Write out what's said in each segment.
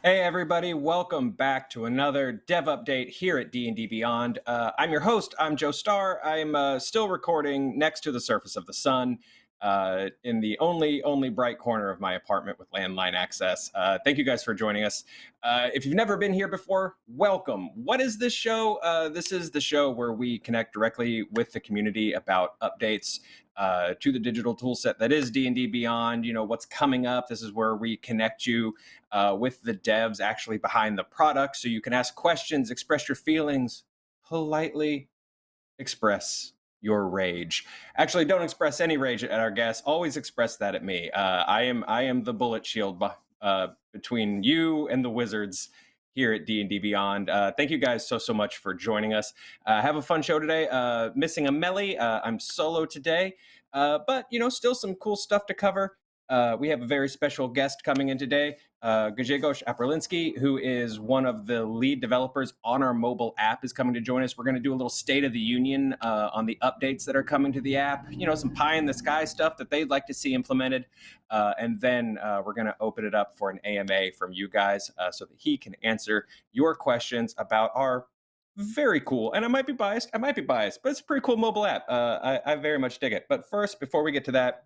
Hey everybody, welcome back to another dev update here at D&D Beyond. I'm your host, I'm Joe Starr. I'm still recording next to the surface of the sun in the only bright corner of my apartment with landline access. Thank you guys for joining us. If you've never been here before, welcome. What is this show? This is the show where we connect directly with the community about updates to the digital toolset that is D&D Beyond. You know, what's coming up. This is where we connect you with the devs actually behind the product, so you can ask questions, express your feelings, politely express your rage. Actually, don't express any rage at our guests. Always express that at me. I am the bullet shield between you and the wizards here at D&D Beyond. Thank you guys so much for joining us. Have a fun show today. Missing a Melly. I'm solo today, but still some cool stuff to cover. We have a very special guest coming in today, Grzegorz Aperliński, who is one of the lead developers on our mobile app, is coming to join us. We're going to do a little State of the Union on the updates that are coming to the app, some pie in the sky stuff that they'd like to see implemented. And then we're going to open it up for an AMA from you guys so that he can answer your questions about our very cool, and I might be biased, but it's a pretty cool mobile app. I very much dig it. But first, before we get to that,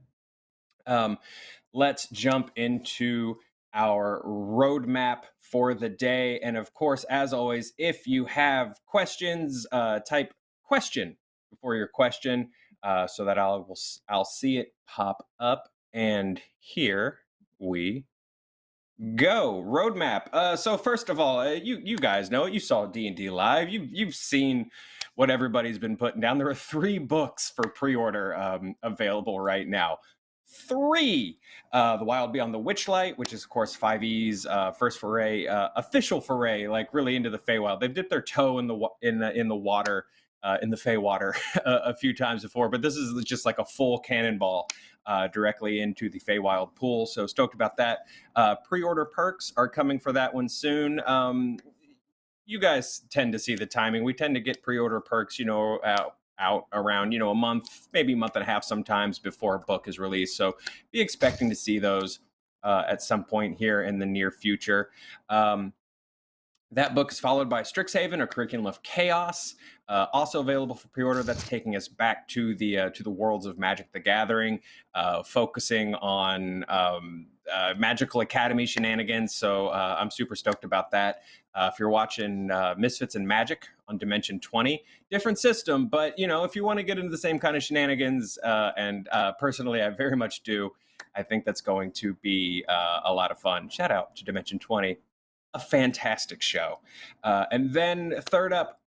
let's jump into our roadmap for the day. And of course, as always, if you have questions, type question before your question so that I'll see it pop up. And here we go. Roadmap. So first of all, you guys know it. You saw D&D live. You've seen what everybody's been putting down. There are 3 books for pre-order available right now. 3. The Wild Beyond the Witchlight, which is of course 5e's first foray, official foray, like really into the Feywild. They've dipped their toe in the water, in the Feywater a few times before, but this is just like a full cannonball directly into the Feywild pool. So stoked about that. Pre-order perks are coming for that one soon. You guys tend to see the timing. We tend to get pre-order perks, out around a month, maybe a month and a half sometimes before a book is released, so be expecting to see those at some point here in the near future. That book is followed by Strixhaven, a Curriculum of Chaos, also available for pre-order. That's taking us back to the worlds of Magic the Gathering, focusing on Magical Academy shenanigans. So I'm super stoked about that. If you're watching Misfits and Magic on Dimension 20, different system, but if you want to get into the same kind of shenanigans, and personally, I very much do. I think that's going to be a lot of fun. Shout out to Dimension 20. A fantastic show. And then third up,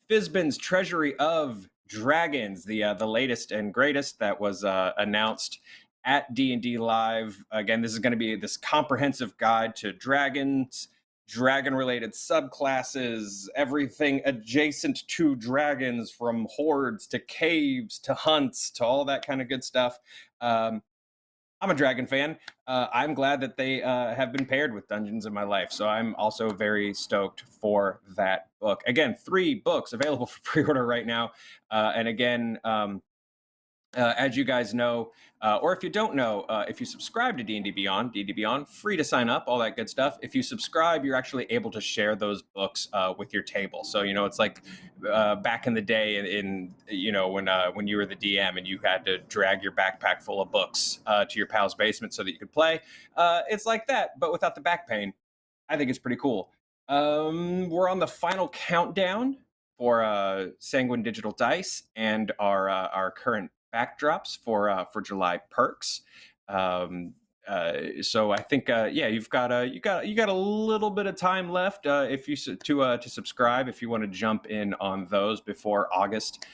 Fizban's Treasury of Dragons, the latest and greatest that was announced at D&D Live. Again, this is going to be this comprehensive guide to dragons, dragon-related subclasses, everything adjacent to dragons, from hordes to caves to hunts to all that kind of good stuff. I'm a dragon fan. I'm glad that they have been paired with dungeons in my life. So I'm also very stoked for that book. Again, 3 books available for pre-order right now. And again, as you guys know, or if you don't know, if you subscribe to D&D Beyond, free to sign up, all that good stuff. If you subscribe, you're actually able to share those books with your table. So it's like back in the day, when you were the DM and you had to drag your backpack full of books to your pal's basement so that you could play. It's like that, but without the back pain. I think it's pretty cool. We're on the final countdown for Sanguine Digital Dice and our current backdrops for July perks. So I think you've got you got a little bit of time left if you to subscribe if you want to jump in on those before August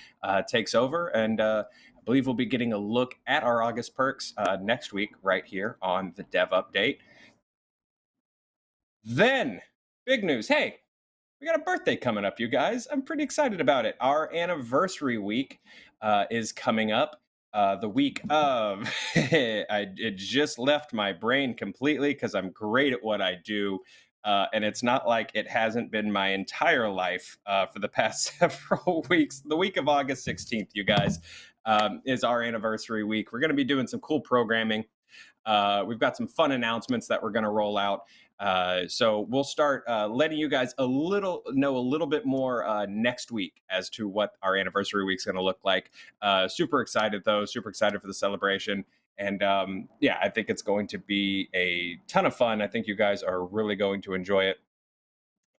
takes over. And I believe we'll be getting a look at our August perks next week right here on the Dev Update. Then big news. Hey, we got a birthday coming up, you guys. I'm pretty excited about it. Our anniversary week is coming up. The week of, it just left my brain completely because I'm great at what I do. And it's not like it hasn't been my entire life for the past several weeks. The week of August 16th, you guys, is our anniversary week. We're going to be doing some cool programming. We've got some fun announcements that we're going to roll out. So we'll start letting you guys know a little bit more next week as to what our anniversary week's going to look like. Super excited though, super excited for the celebration. And yeah, I think it's going to be a ton of fun. I think you guys are really going to enjoy it.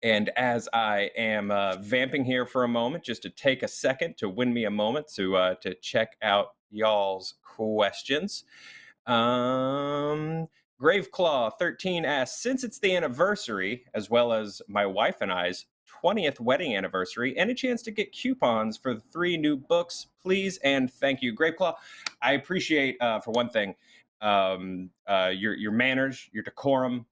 And as I am vamping here for a moment, just to take a second to win me a moment to check out y'all's questions. Um, Graveclaw 13 asks, since it's the anniversary, as well as my wife and I's 20th wedding anniversary, and a chance to get coupons for the 3 new books, please and thank you. Graveclaw, I appreciate, for one thing, your manners, your decorum,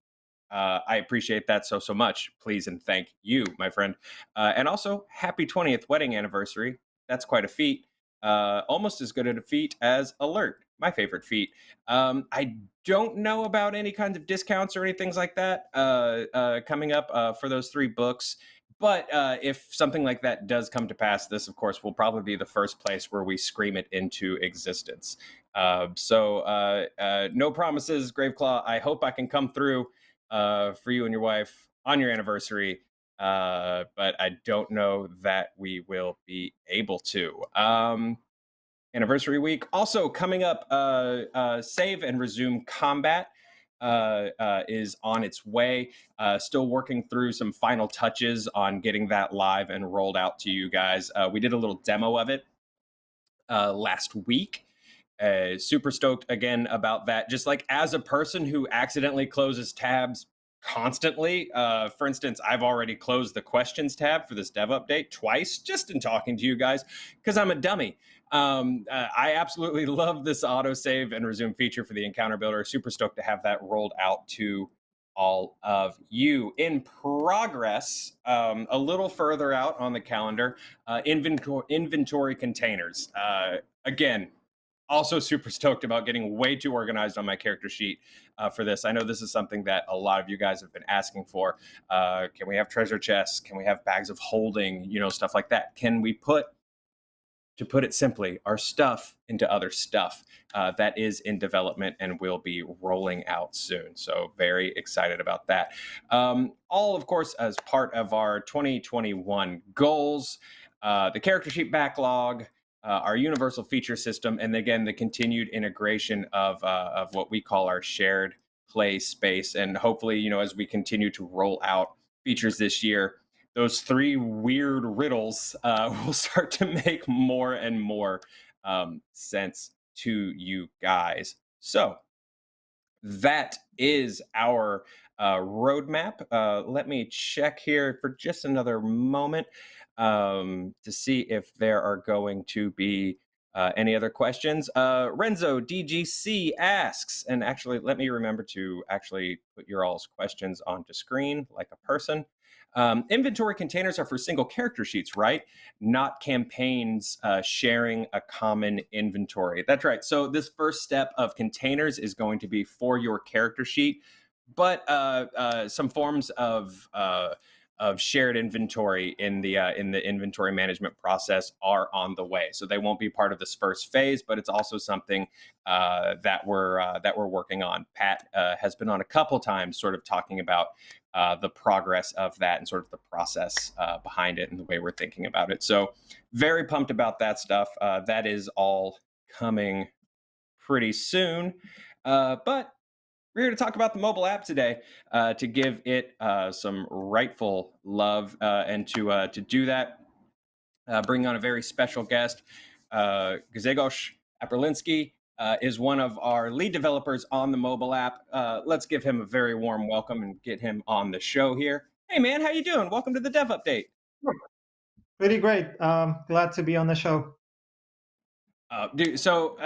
I appreciate that so much. Please and thank you, my friend. And also, happy 20th wedding anniversary. That's quite a feat. Almost as good a feat as Alert, my favorite feat. I don't know about any kinds of discounts or anything like that coming up for those 3 books. But if something like that does come to pass, this, of course, will probably be the first place where we scream it into existence. No promises, Graveclaw. I hope I can come through for you and your wife on your anniversary. But I don't know that we will be able to. Anniversary week. Also coming up, Save and Resume Combat is on its way. Still working through some final touches on getting that live and rolled out to you guys. We did a little demo of it last week. Super stoked again about that. Just like as a person who accidentally closes tabs constantly, for instance, I've already closed the questions tab for this dev update twice just in talking to you guys because I'm a dummy. I absolutely love this autosave and resume feature for the encounter builder. Super stoked to have that rolled out to all of you. In progress, a little further out on the calendar, inventory containers. Again, also super stoked about getting way too organized on my character sheet for this. I know this is something that a lot of you guys have been asking for. Can we have treasure chests? Can we have bags of holding? Stuff like that. Can we to put it simply, our stuff into other stuff that is in development and will be rolling out soon. So very excited about that. All, of course, as part of our 2021 goals, the character sheet backlog, our universal feature system, and again, the continued integration of what we call our shared play space. And hopefully, as we continue to roll out features this year, those 3 weird riddles will start to make more and more sense to you guys. So that is our roadmap. Let me check here for just another moment to see if there are going to be any other questions. Renzo DGC asks, and actually, let me remember to actually put your all's questions onto screen like a person. Inventory containers are for single character sheets, right? Not campaigns sharing a common inventory. That's right. So this first step of containers is going to be for your character sheet, but some forms of shared inventory in the inventory management process are on the way. So they won't be part of this first phase, but it's also something that we're working on. Pat has been on a couple times, sort of talking about the progress of that and sort of the process behind it and the way we're thinking about it. So very pumped about that stuff. That is all coming pretty soon. But we're here to talk about the mobile app today, to give it some rightful love, and to do that, bring on a very special guest. Grzegorz Aperliński is one of our lead developers on the mobile app. Let's give him a very warm welcome and get him on the show here. Hey, man, how you doing? Welcome to the Dev Update. Pretty great. Glad to be on the show. Dude, so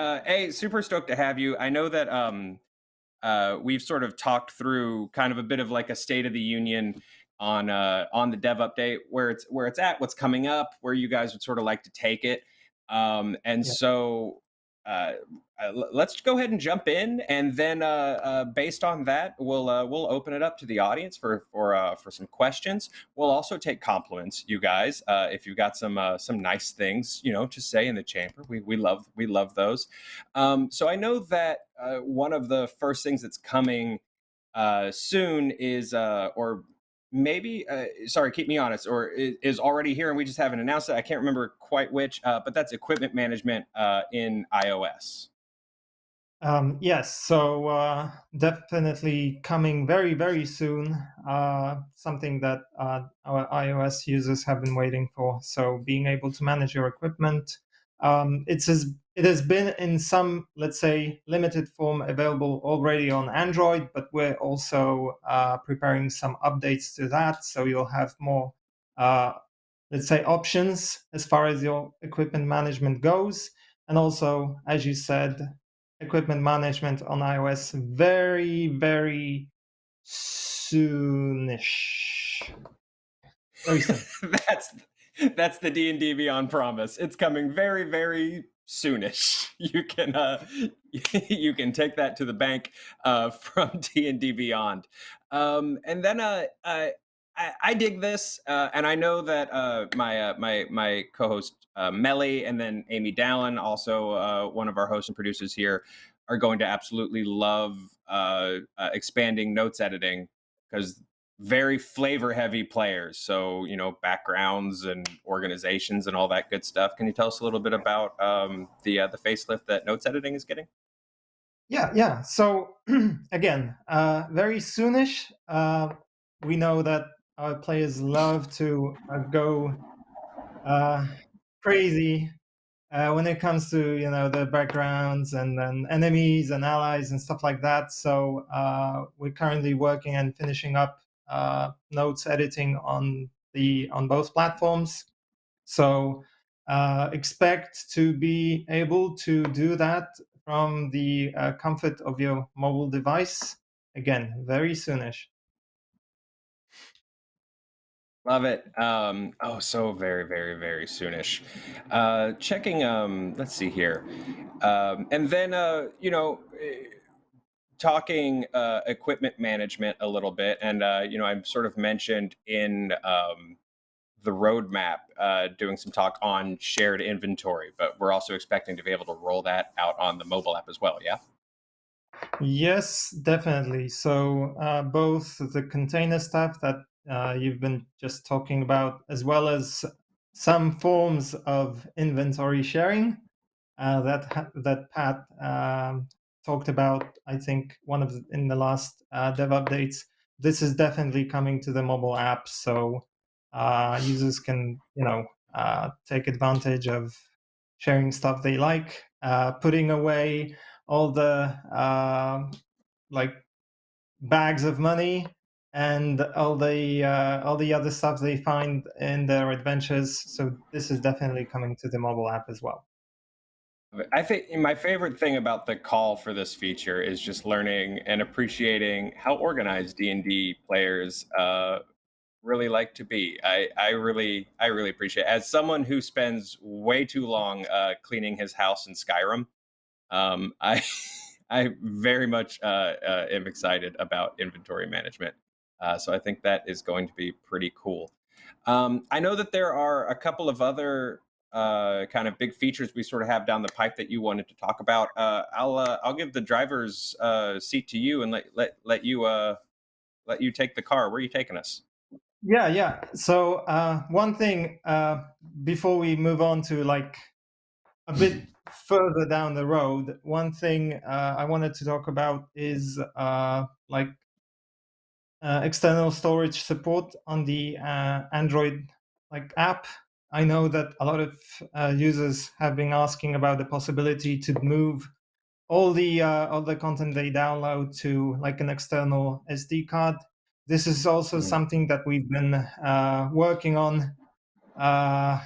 super stoked to have you. I know that we've sort of talked through kind of a bit of like a state of the union on the dev update, where it's at, what's coming up, where you guys would sort of like to take it. And Yeah. so let's go ahead and jump in, and then based on that, we'll open it up to the audience for some questions. We'll also take compliments, you guys, if you've got some nice things to say in the chamber. We love those. So I know that one of the first things that's coming soon is, or maybe, sorry, keep me honest, or is already here, and we just haven't announced it. I can't remember quite which, but that's equipment management in iOS. Yes, so definitely coming very, very soon. Something that our iOS users have been waiting for. So being able to manage your equipment. It has been in some, let's say, limited form available already on Android, but we're also preparing some updates to that. So you'll have more, uh, let's say, options as far as your equipment management goes. And also, as you said, equipment management on iOS very, very soonish. Very soon. that's that's the D&D Beyond promise. It's coming very, very soonish. You can you can take that to the bank from D&D Beyond. And then I dig this, and I know that my co-host Melly and then Amy Dallin, also one of our hosts and producers here, are going to absolutely love expanding notes editing, because very flavor heavy players. So, backgrounds and organizations and all that good stuff. Can you tell us a little bit about the facelift that notes editing is getting? Yeah, yeah. So again, very soonish. We know that our players love to go uh, crazy when it comes to the backgrounds and then enemies and allies and stuff like that. So we're currently working and finishing up notes editing on both platforms. So expect to be able to do that from the comfort of your mobile device. Again, very soonish. Love it. So very, very, very soonish. Checking. Let's see here. And then, talking equipment management a little bit, and I've sort of mentioned in the roadmap, doing some talk on shared inventory, but we're also expecting to be able to roll that out on the mobile app as well. Yeah. Yes, definitely. So both the container stuff that you've been just talking about, as well as some forms of inventory sharing that Pat talked about. I think in the last dev updates. This is definitely coming to the mobile app, so users can take advantage of sharing stuff they like, putting away all the like bags of money and all the other stuff they find in their adventures. So this is definitely coming to the mobile app as well. I think my favorite thing about the call for this feature is just learning and appreciating how organized D&D players really like to be. I really appreciate it. As someone who spends way too long cleaning his house in Skyrim. I I very much am excited about inventory management. So I think that is going to be pretty cool. I know that there are a couple of other kind of big features we sort of have down the pipe that you wanted to talk about. I'll give the driver's seat to you and let you take the car. Where are you taking us? Yeah, yeah. So one thing before we move on to like a bit further down the road, one thing I wanted to talk about is like external storage support on the Android like app. I know that a lot of users have been asking about the possibility to move all the content they download to like an external SD card. This is also Mhm. something that we've been working on uh,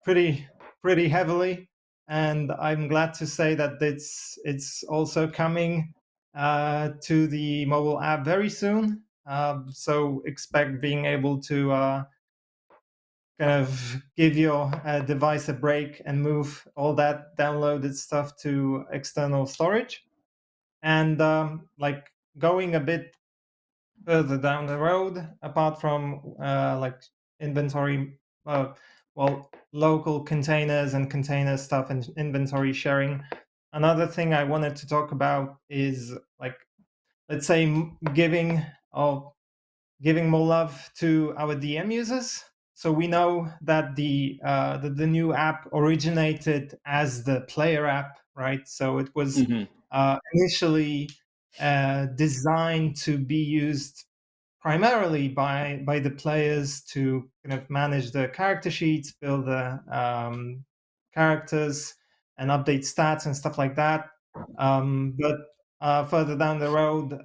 pretty pretty heavily, and I'm glad to say that it's also coming to the mobile app very soon. So expect being able to kind of give your device a break and move all that downloaded stuff to external storage. And like going a bit further down the road, apart from like inventory, well, local containers and container stuff and inventory sharing. Another thing I wanted to talk about is like let's say, giving more love to our DM users. So we know that the new app originated as the player app, right? So it was Hmm. initially designed to be used primarily by the players to kind of manage the character sheets, build the characters, and update stats and stuff like that. But further down the road,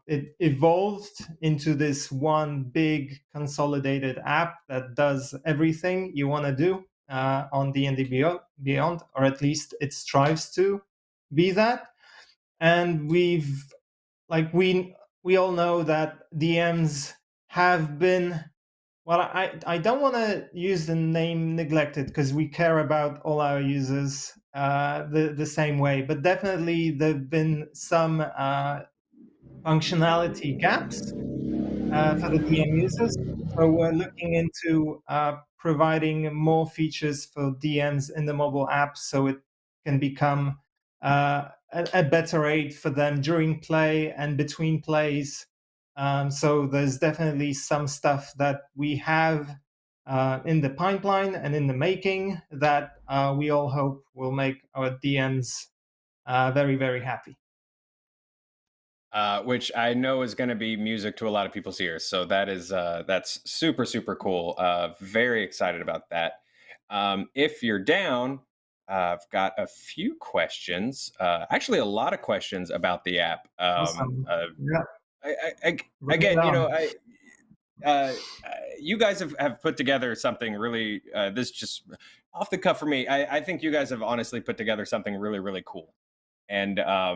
it evolved into this one big consolidated app that does everything you want to do on D&D Beyond, or at least it strives to be that. And we all know that DMs have been, well, I don't want to use the name neglected because we care about all our users the same way, but definitely there've been some functionality gaps for the DM users. So we're looking into providing more features for DMs in the mobile app so it can become a better aid for them during play and between plays. So there's definitely some stuff that we have in the pipeline and in the making that we all hope will make our DMs very, very happy. Which I know is going to be music to a lot of people's ears. So that's super super cool. Very excited about that. If you're down, I've got a few questions. Actually, a lot of questions about the app. Awesome. Yeah, bring it Again, on. uh, you guys have put together something really. This just off the cuff for me. I think you guys have honestly put together something really really cool. And uh,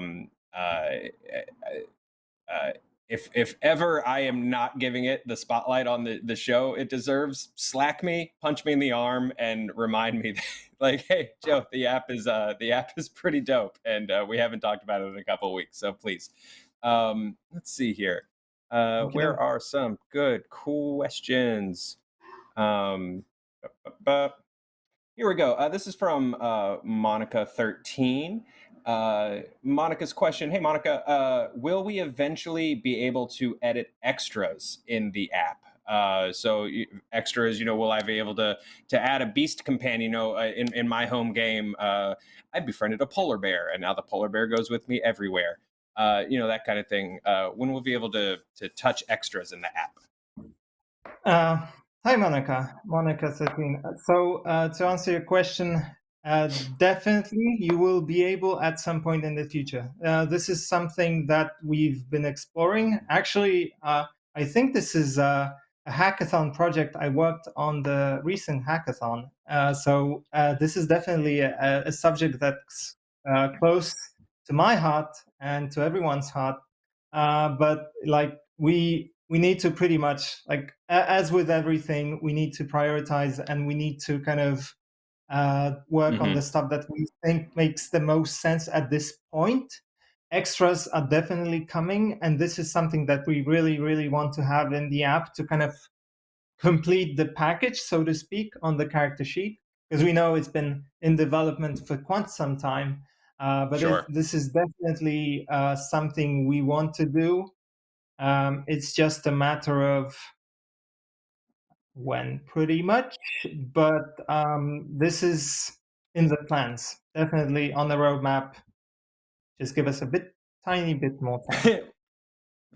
if ever I am not giving it the spotlight on the show it deserves, slack me, punch me in the arm, and remind me that, like, hey, Joe, the app is pretty dope, and we haven't talked about it in a couple of weeks. So please, let's see here. Okay, Where are some good questions? Um, bu- Here we go. This is from Monica13. Monica's question: hey, Monica, will we eventually be able to edit extras in the app? Extras, will I be able to add a beast companion? In my home game, I befriended a polar bear, and now the polar bear goes with me everywhere. That kind of thing. When we'll be able to touch extras in the app? Uh, hi, Monica. Monica 13. So, to answer your question, definitely you will be able at some point in the future. This is something that we've been exploring. Actually, I think this is a hackathon project I worked on the recent hackathon. This is definitely a subject that's close to my heart and to everyone's heart. But like we need to pretty much, like, as with everything, we need to prioritize and we need to kind of work on the Hmm. stuff that we think makes the most sense at this point. Extras are definitely coming, and this is something that we really really want to have in the app to kind of complete the package, so to speak, on the character sheet, because we know it's been in development for quite some time. Sure. This is definitely something we want to do. It's just a matter of when, pretty much. But this is in the plans, definitely on the roadmap. Just give us a tiny bit more time.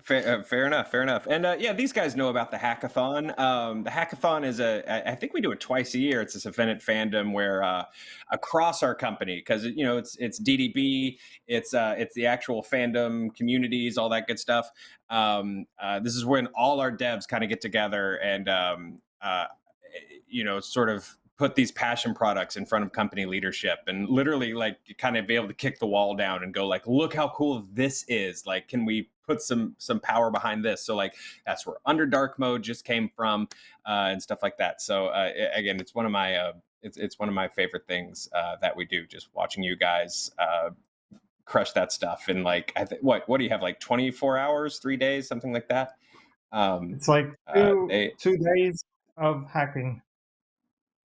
Fair enough. Fair enough. And yeah, these guys know about the hackathon. The hackathon is I think we do it twice a year. It's this event at fandom where across our company, because it's DDB, it's the actual fandom communities, all that good stuff. This is when all our devs kind of get together and sort of put these passion products in front of company leadership and literally like kind of be able to kick the wall down and go like, look how cool this is. Like, can we put some power behind this? So like that's where Underdark mode just came from, and stuff like that. So again, it's one of my it's one of my favorite things that we do, just watching you guys crush that stuff. And like what do you have, like 24 hours, 3 days, something like that? um It's like they 2 days of hacking,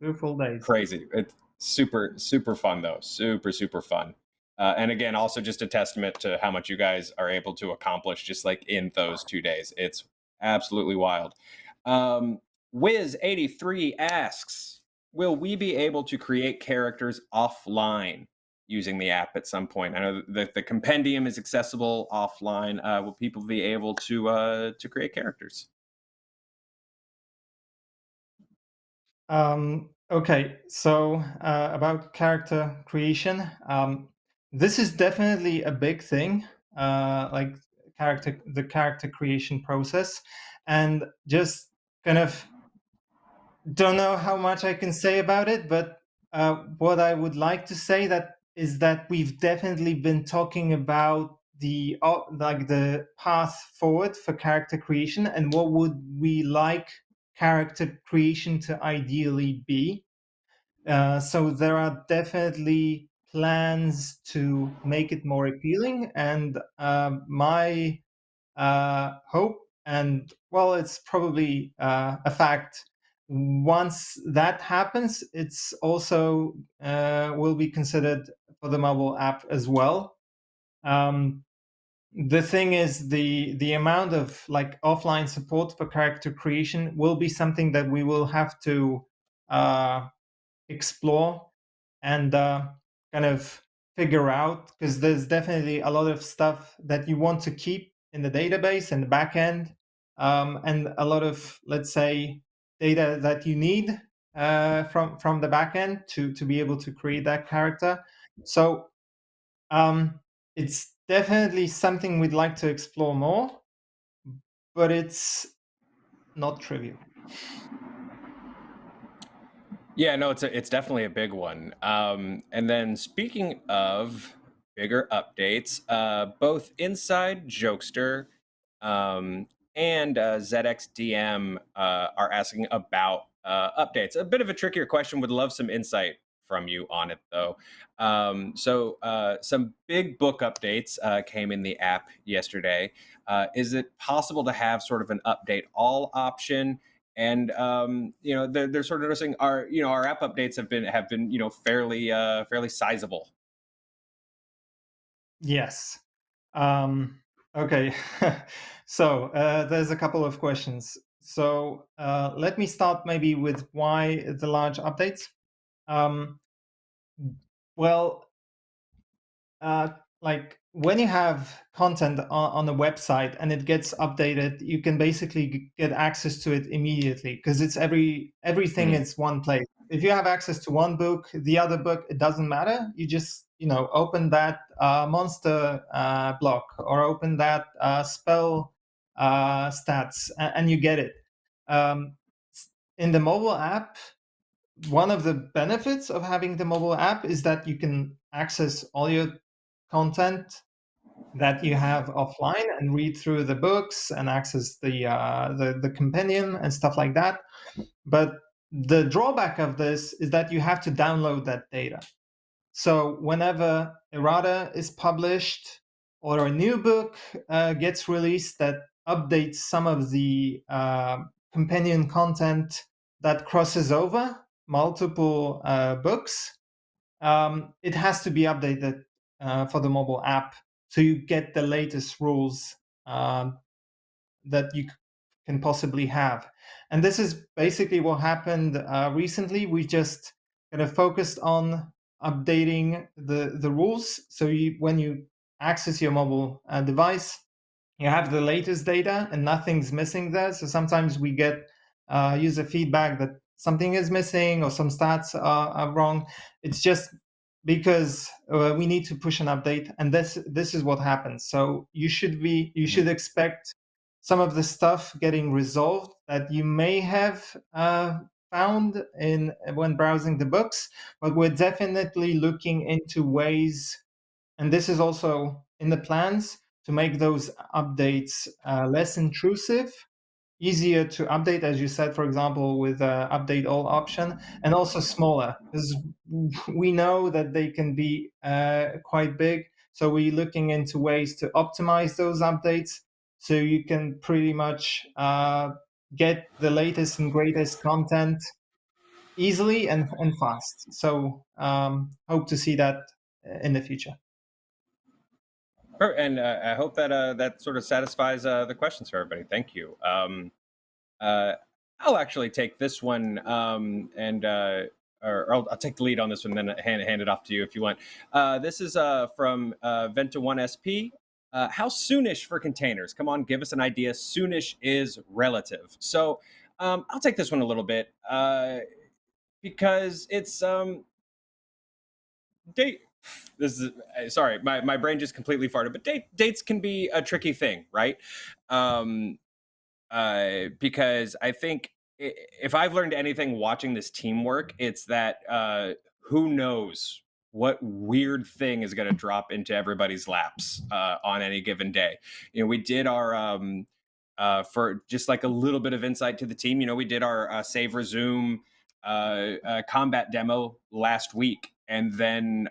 2 full days. Crazy. It's super super fun though, super super fun. And again, also just a testament to how much you guys are able to accomplish just like in those 2 days. It's absolutely wild. Um, Wiz83 asks, will we be able to create characters offline using the app at some point? I know the compendium is accessible offline. Will people be able to create characters? Okay, so about character creation, this is definitely a big thing, like the character creation process, and just kind of don't know how much I can say about it, but what I would like to say that is that we've definitely been talking about like the path forward for character creation and what would we like character creation to ideally be. So there are definitely plans to make it more appealing, and my hope, and well, it's probably a fact. Once that happens, it's also will be considered for the mobile app as well. Um, the thing is, the amount of like offline support for character creation will be something that we will have to uh, explore and kind of figure out, because there's definitely a lot of stuff that you want to keep in the database and the backend, and a lot of, let's say, data that you need from the backend to be able to create that character. So it's definitely something we'd like to explore more, but it's not trivial. Yeah, no, it's definitely a big one. And then speaking of bigger updates, both Inside Jokester um, and ZXDM are asking about updates. A bit of a trickier question. Would love some insight from you on it, though. Some big book updates came in the app yesterday. Is it possible to have sort of an update all option? And they're sort of noticing our app updates have been fairly sizable. Yes. Okay. So there's a couple of questions. So let me start maybe with why the large updates. Um, well, uh, like when you have content on a website and it gets updated, you can basically get access to it immediately because it's everything Mm. is one place. If you have access to one book, the other book, it doesn't matter. You just open that monster block or open that spell stats, and you get it. Um, in the mobile app, one of the benefits of having the mobile app is that you can access all your content that you have offline and read through the books and access the compendium and stuff like that. But the drawback of this is that you have to download that data. So whenever errata is published or a new book gets released that updates some of the companion content that crosses over multiple books, it has to be updated for the mobile app so you get the latest rules that you can possibly have. And this is basically what happened recently. We just kind of focused on updating the rules. So when you access your mobile device, you have the latest data and nothing's missing there. So sometimes we get user feedback that something is missing or some stats are wrong. It's just because we need to push an update, and this is what happens. So you should expect some of the stuff getting resolved that you may have found in when browsing the books, but we're definitely looking into ways, and this is also in the plans, to make those updates less intrusive, easier to update, as you said, for example, with update all option, and also smaller, because we know that they can be quite big. So we're looking into ways to optimize those updates so you can pretty much get the latest and greatest content easily and fast. So hope to see that in the future. And I hope that that sort of satisfies the questions for everybody. Thank you. Uh, I'll actually take this one, and or I'll take the lead on this one, then hand it off to you if you want. This is from Venta One SP. How soonish for containers? Come on, give us an idea. Soonish is relative, so I'll take this one a little bit because it's date. This is sorry, my brain just completely farted. But dates can be a tricky thing, right? Um, because I think if I've learned anything watching this teamwork, it's that who knows what weird thing is going to drop into everybody's laps on any given day. We did our for just like a little bit of insight to the team. We did our save resume combat demo last week, and then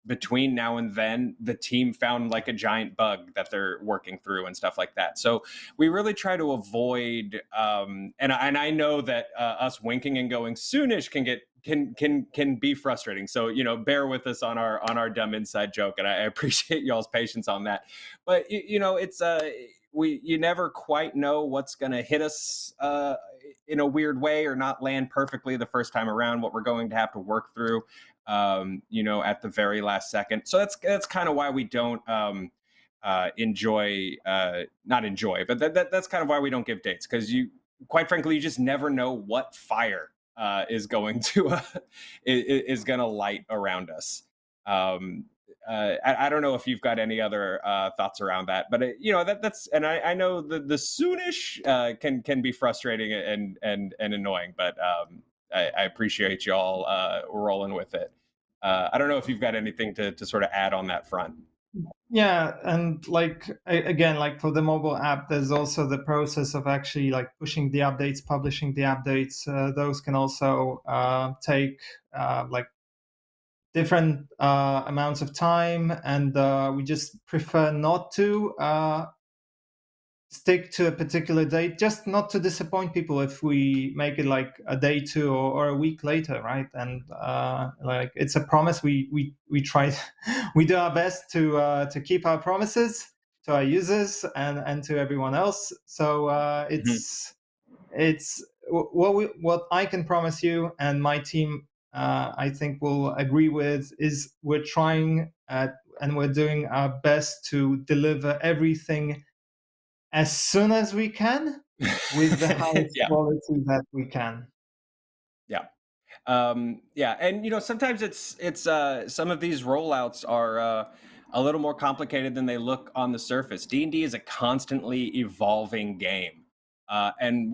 between now and then the team found like a giant bug that they're working through and stuff like that. So we really try to avoid and I know that us winking and going soonish can be frustrating, so bear with us on our dumb inside joke, and I appreciate y'all's patience on that. But it's you never quite know what's going to hit us in a weird way or not land perfectly the first time around, what we're going to have to work through at the very last second. So that's kind of why we don't enjoy not enjoy, but that's kind of why we don't give dates, because quite frankly, you just never know what fire is going to is going to light around us. I don't know if you've got any other thoughts around that, but that's, and I know the soonish can be frustrating and annoying, but I appreciate y'all rolling with it. I don't know if you've got anything to sort of add on that front. Yeah, and like again, like for the mobile app, there's also the process of actually like pushing the updates, publishing the updates. Those can also take like different amounts of time, and we just prefer not to stick to a particular date, just not to disappoint people if we make it like a day two or a week later, right? And like it's a promise. We try, we do our best to keep our promises to our users and to everyone else. So Mhm. it's what I can promise you, and my team I think will agree with, is we're trying and we're doing our best to deliver everything as soon as we can with the highest Yeah, quality that we can. yeah. Yeah, and sometimes it's some of these rollouts are a little more complicated than they look on the surface. D&D is a constantly evolving game, and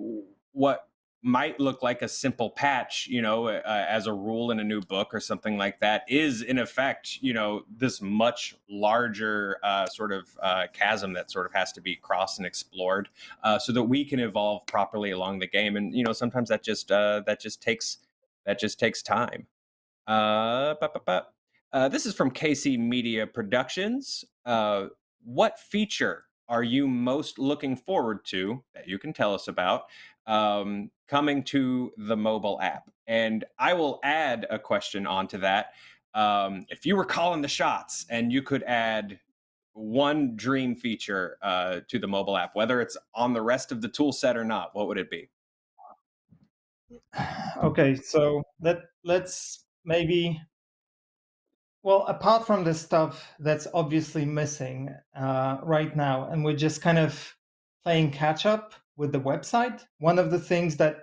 what might look like a simple patch, as a rule in a new book or something like that, is in effect, this much larger sort of chasm that sort of has to be crossed and explored, so that we can evolve properly along the game. And sometimes that just takes time. This is from KC Media Productions. What feature are you most looking forward to that you can tell us about coming to the mobile app? And I will add a question onto that. If you were calling the shots and you could add one dream feature to the mobile app, whether it's on the rest of the tool set or not, what would it be? Okay, so let's maybe, well, apart from the stuff that's obviously missing right now, and we're just kind of playing catch up with the website. One of the things that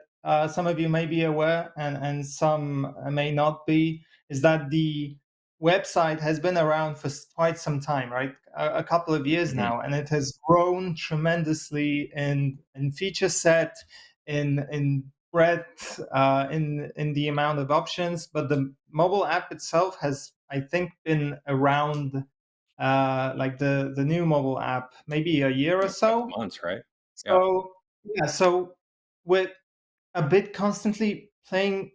some of you may be aware, and some may not be, is that the website has been around for quite some time, right? A couple of years Mhm. now, and it has grown tremendously in feature set, in breadth, in the amount of options. But the mobile app itself has, I think, been around like the new mobile app maybe a year or A couple so. months, right? Yeah. So yeah, so we're a bit constantly playing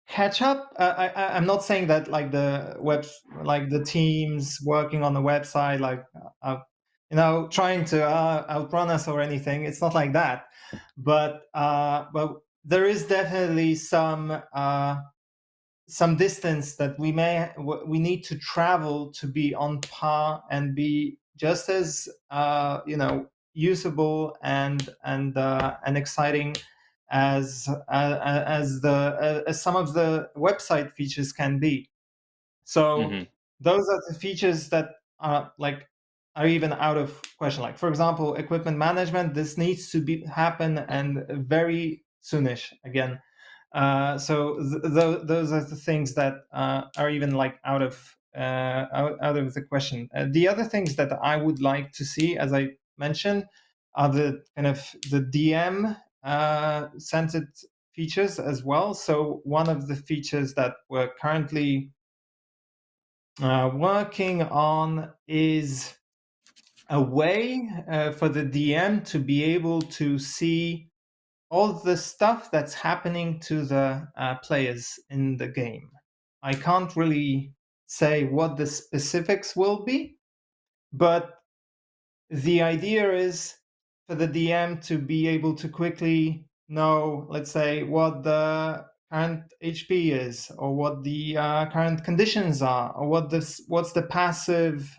catch up. I'm not saying that like like the teams working on the website, like trying to outrun us or anything. It's not like that, but there is definitely some distance that we need to travel to be on par and be just as usable and exciting as some of the website features can be. So Hmm. those are the features that are even out of question. Like, for example, equipment management. This needs to be happen, and very soonish again. Those are the things that are even like out of the question. The other things that I would like to see, as I mentioned, are the kind of the DM centered features as well. So one of the features that we're currently working on is a way for the DM to be able to see all the stuff that's happening to the players in the game. I can't really say what the specifics will be, but the idea is for the DM to be able to quickly know, let's say, what the current HP is, or what the current conditions are, or what's the passive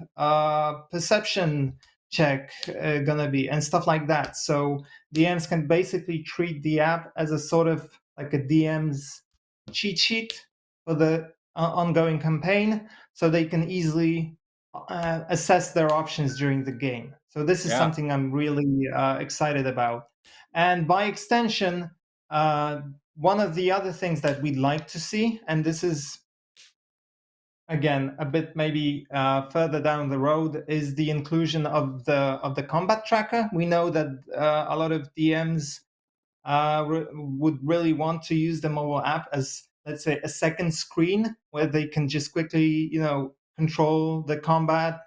perception check gonna be, and stuff like that. So DMs can basically treat the app as a sort of like a DM's cheat sheet for the ongoing campaign, so they can easily assess their options during the game. So this is Yeah. something I'm really excited about. And by extension, uh, one of the other things that we'd like to see, and this is again a bit maybe further down the road, is the inclusion of the combat tracker. We know that a lot of DMs would really want to use the mobile app as, let's say, a second screen where they can just quickly, control the combat,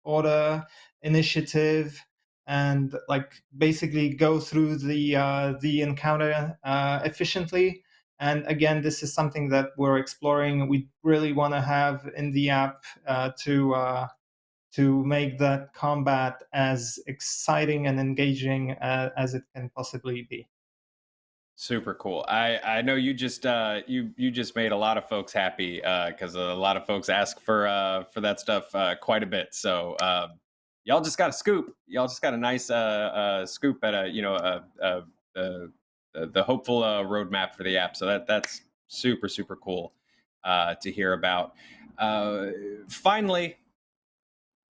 order, initiative, and like basically go through the encounter efficiently. And again, this is something that we're exploring. We really want to have in the app to make that combat as exciting and engaging as it can possibly be. Super cool. I know you just you just made a lot of folks happy because a lot of folks ask for that stuff quite a bit. So y'all just got a scoop. Y'all just got a nice scoop at a the hopeful roadmap for the app. So that's super cool to hear about. Finally,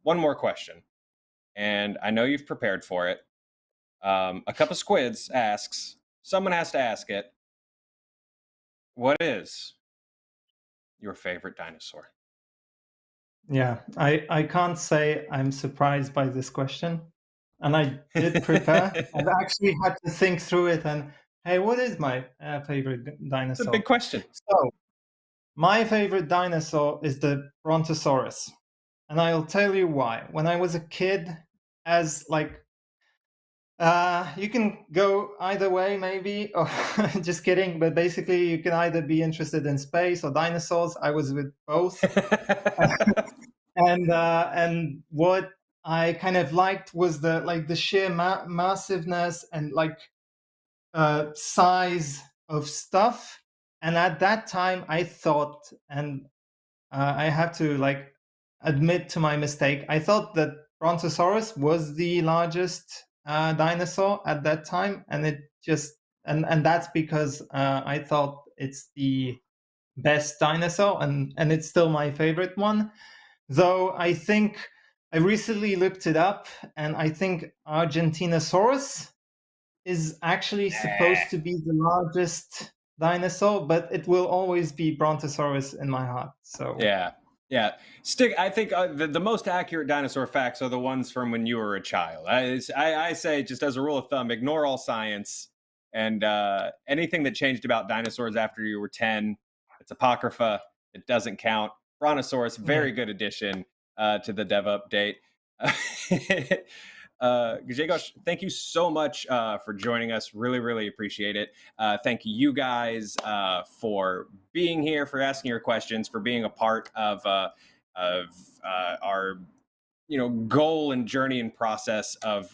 one more question, and I know you've prepared for it. A cup of squids asks. Someone has to ask it. What is your favorite dinosaur? Yeah, I can't say I'm surprised by this question. And I did prepare. I've actually had to think through it and, hey, what is my favorite It's a dinosaur? big question. So, my favorite dinosaur is the Brontosaurus. And I'll tell you why. When I was a kid, as like you can go either way, maybe. Or just kidding. But basically, you can either be interested in space or dinosaurs. I was with both, and what I kind of liked was the sheer massiveness and size of stuff. And at that time, I thought, and I have to admit to my mistake. I thought that Brontosaurus was the largest dinosaur at that time, and it just and that's because I thought it's the best dinosaur, and it's still my favorite one. Though I think I recently looked it up, and I think Argentinosaurus is actually Nah. supposed to be the largest dinosaur, but it will always be Brontosaurus in my heart. So Yeah, yeah. Stick. I think the most accurate dinosaur facts are the ones from when you were a child. I say just as a rule of thumb, ignore all science and anything that changed about dinosaurs after you were 10. It's apocrypha. It doesn't count. Brontosaurus, yeah. very good addition to the dev update. Grzegorz, thank you so much for joining us. Really appreciate it. Thank you guys for being here, for asking your questions, for being a part of our goal and journey and process of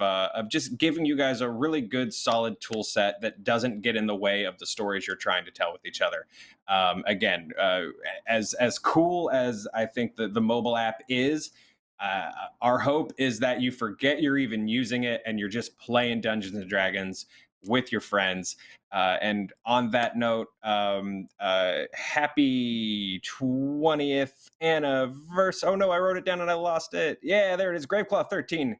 just giving you guys a really good solid tool set that doesn't get in the way of the stories you're trying to tell with each other. Again, as cool as I think the mobile app is, our hope is that you forget you're even using it and you're just playing Dungeons and Dragons with your friends. And on that note, happy 20th anniversary. Oh no, I wrote it down and I lost it. Yeah, there it is. Graveclaw 13.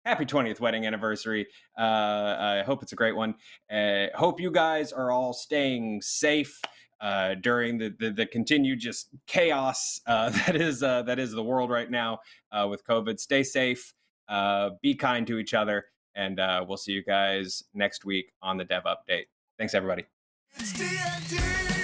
Happy 20th wedding anniversary. I hope it's a great one. Hope you guys are all staying safe during the continued just chaos that is the world right now with COVID. Stay safe, be kind to each other, and we'll see you guys next week on the Dev Update. Thanks, everybody. It's D&D.